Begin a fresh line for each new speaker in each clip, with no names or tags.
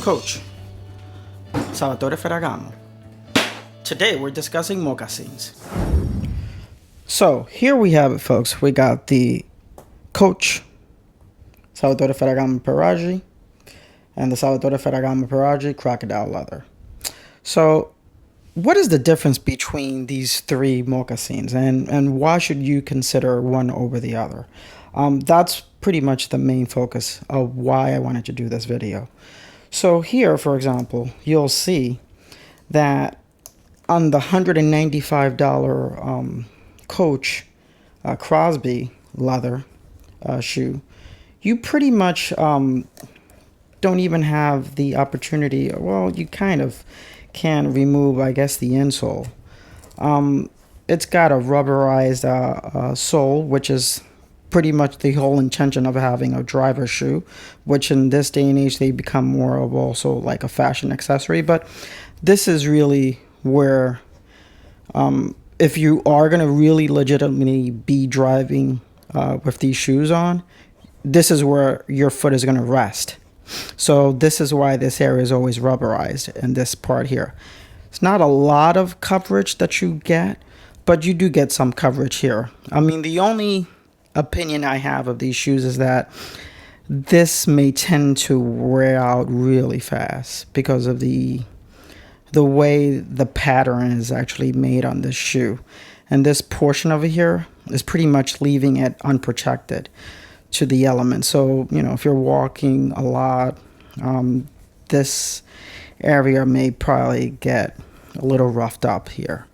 Coach Salvatore Ferragamo. Today we're discussing moccasins. So here we have it, folks. We got the Coach Salvatore Ferragamo Peraggi and the Salvatore Ferragamo Peraggi crocodile leather. So what is the difference between these three moccasins, and why should you consider one over the other? That's pretty much the main focus of why I wanted to do this video. So here, for example, you'll see that on the $195 Coach Crosby leather shoe, you pretty much don't even have the opportunity. Well, you kind of can remove, I guess, the insole. It's got a rubberized sole, which is pretty much the whole intention of having a driver shoe, which in this day and age they become more of also like a fashion accessory. But this is really where if you are going to really legitimately be driving with these shoes on, this is where your foot is going to rest. So this is why this area is always rubberized in this part here. It's not a lot of coverage that you get, but you do get some coverage here. I mean, the only opinion I have of these shoes is that this may tend to wear out really fast because of the way the pattern is actually made on this shoe. And this portion over here is pretty much leaving it unprotected to the elements. So, you know, if you're walking a lot, this area may probably get a little roughed up here.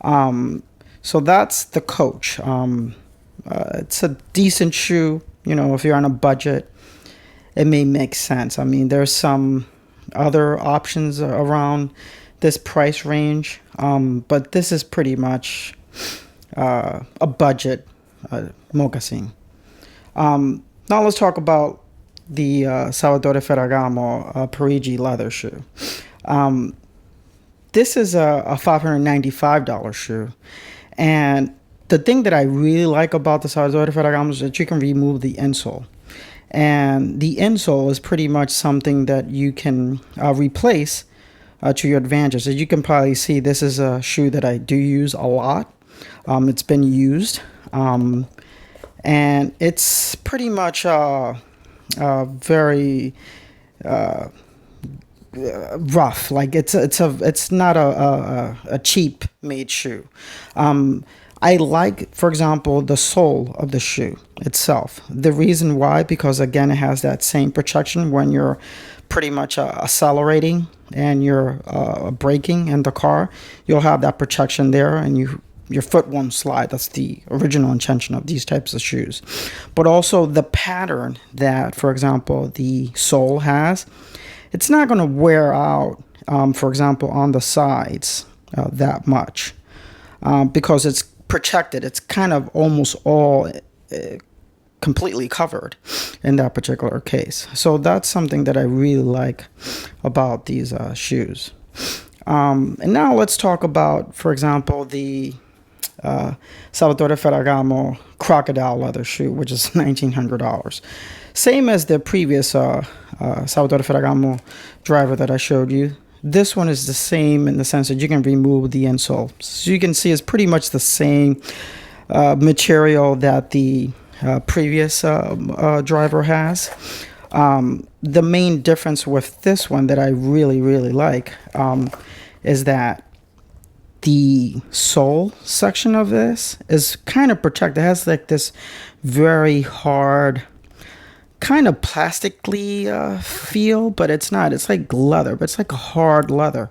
So that's the Coach. It's a decent shoe. You know, if you're on a budget, it may make sense. I mean, there's some other options around this price range, but this is pretty much a budget moccasin. Now let's talk about the Salvatore Ferragamo Peraggi leather shoe. This is a $595 shoe, and the thing that I really like about the Salvatore Ferragamo is that you can remove the insole. And the insole is pretty much something that you can replace to your advantage. As you can probably see, this is a shoe that I do use a lot. It's been used. And it's pretty much very rough. Like it's not a cheap made shoe. I like, for example, the sole of the shoe itself. The reason why, because again, it has that same protection when you're pretty much accelerating and you're braking in the car. You'll have that protection there, and your foot won't slide. That's the original intention of these types of shoes. But also the pattern that, for example, the sole has, it's not going to wear out, for example, on the sides that much because it's protected. It's kind of almost all completely covered in that particular case. So that's something that I really like about these shoes. And now let's talk about, for example, the Salvatore Ferragamo crocodile leather shoe, which is $1,900. Same as the previous Salvatore Ferragamo driver that I showed you. This one is the same in the sense that you can remove the insole. So you can see it's pretty much the same material that the previous driver has. The main difference with this one that I really, really like is that the sole section of this is kind of protected. It has like this very hard, kind of plastically feel, but it's not. It's like leather, but it's like a hard leather.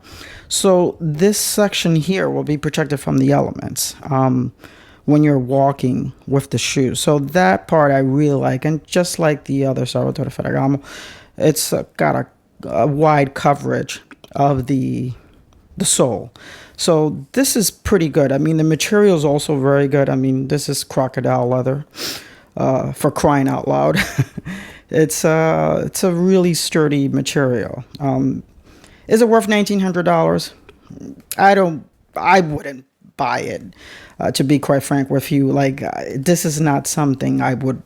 So this section here will be protected from the elements when you're walking with the shoes. So that part I really like. And just like the other Salvatore Ferragamo, it's got a wide coverage of the sole. So this is pretty good. I mean, the material is also very good. I mean, this is crocodile leather. For crying out loud. It's a really sturdy material. Is it worth $1,900? I wouldn't buy it, to be quite frank with you. Like, this is not something I would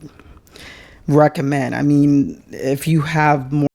recommend. I mean, if you have more